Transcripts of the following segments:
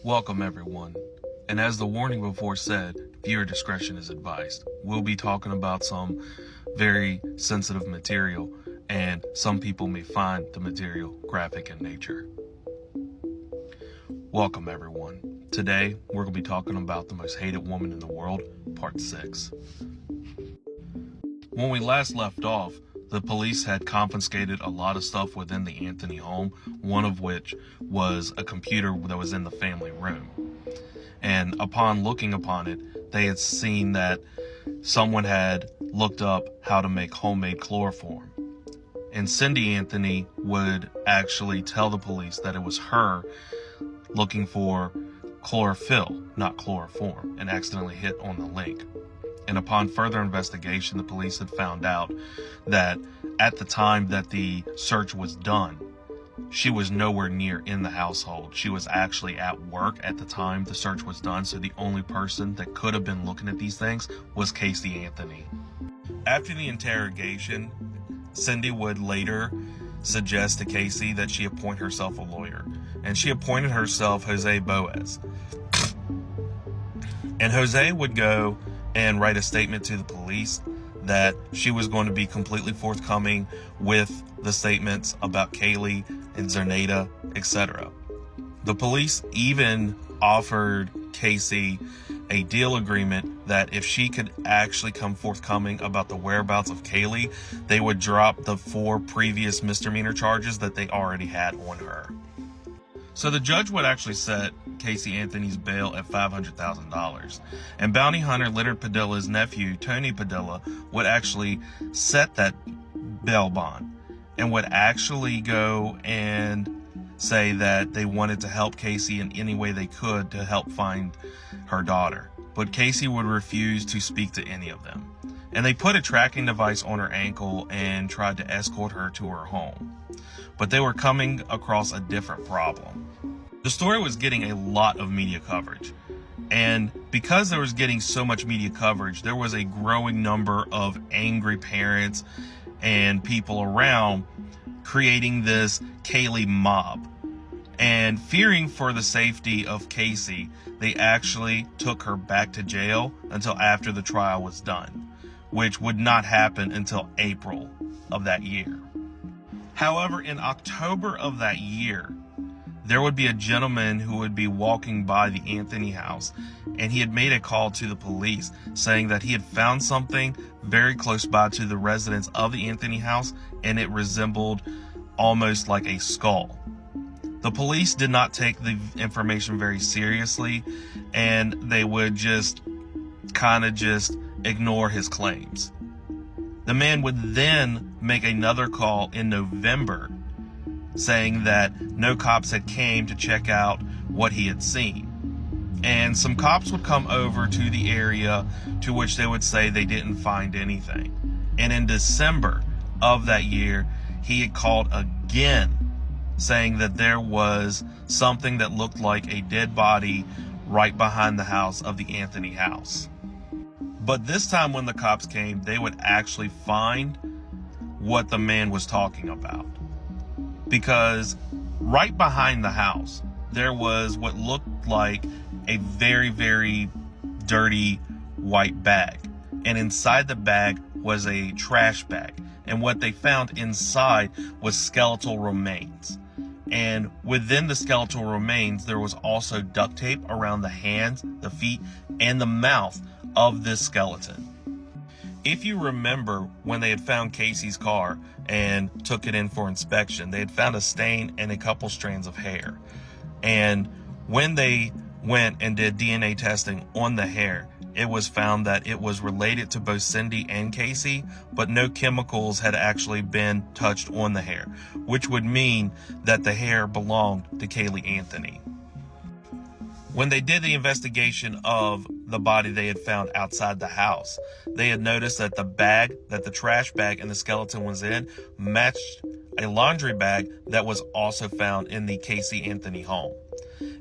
Welcome everyone, and as the warning before said, viewer discretion is advised. We'll be talking about some very sensitive material, and some people may find the material graphic in nature. Welcome everyone. Today, we're going to be talking about the most hated woman in the world, part 6. When we last left off, the police had confiscated a lot of stuff within the Anthony home, one of which was a computer that was in the family room. And upon looking upon it, they had seen that someone had looked up how to make homemade chloroform. And Cindy Anthony would actually tell the police that it was her looking for chlorophyll, not chloroform, and accidentally hit on the link. And upon further investigation, the police had found out that at the time that the search was done, she was nowhere near in the household. She was actually at work at the time the search was done, so the only person that could have been looking at these things was Casey Anthony. After the interrogation, Cindy would later suggest to Casey that she appoint herself a lawyer, and she appointed herself Jose Boaz. And Jose would go and write a statement to the police that she was going to be completely forthcoming with the statements about Kaylee and Zerneda, etc. The police even offered Casey a deal agreement that if she could actually come forthcoming about the whereabouts of Kaylee, they would drop the 4 previous misdemeanor charges that they already had on her. So the judge would actually set Casey Anthony's bail at $500,000. And bounty hunter Leonard Padilla's nephew, Tony Padilla, would actually set that bail bond and would actually go and say that they wanted to help Casey in any way they could to help find her daughter. But Casey would refuse to speak to any of them. And they put a tracking device on her ankle and tried to escort her to her home. But they were coming across a different problem. The story was getting a lot of media coverage. And because there was getting so much media coverage, there was a growing number of angry parents and people around creating this Kaylee mob. And fearing for the safety of Casey, they actually took her back to jail until after the trial was done, which would not happen until April of that year. However, in October of that year, there would be a gentleman who would be walking by the Anthony house, and he had made a call to the police saying that he had found something very close by to the residence of the Anthony house, and it resembled almost like a skull. The police did not take the information very seriously, and they would just ignore his claims. The man would then make another call in November saying that no cops had came to check out what he had seen. And some cops would come over to the area, to which they would say they didn't find anything. And in December of that year, he had called again saying that there was something that looked like a dead body right behind the house of the Anthony house. But this time when the cops came, they would actually find what the man was talking about. Because right behind the house, there was what looked like a very, very dirty white bag. And inside the bag was a trash bag. And what they found inside was skeletal remains. And within the skeletal remains, there was also duct tape around the hands, the feet, and the mouth of this skeleton. If you remember when they had found Casey's car and took it in for inspection, they had found a stain and a couple strands of hair. And when they went and did DNA testing on the hair, it was found that it was related to both Cindy and Casey, but no chemicals had actually been touched on the hair, which would mean that the hair belonged to Kaylee Anthony. When they did the investigation of the body they had found outside the house, they had noticed that the bag, that the trash bag and the skeleton was in, matched a laundry bag that was also found in the Casey Anthony home.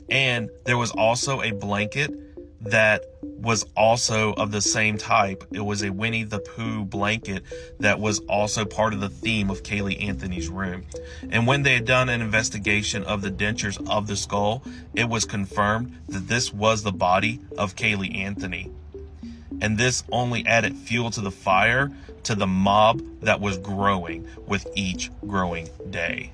And there was also a blanket that was also of the same type. It was a Winnie the Pooh blanket that was also part of the theme of Caylee Anthony's room. And when they had done an investigation of the dentures of the skull, it was confirmed that this was the body of Caylee Anthony. And this only added fuel to the fire, to the mob that was growing with each growing day.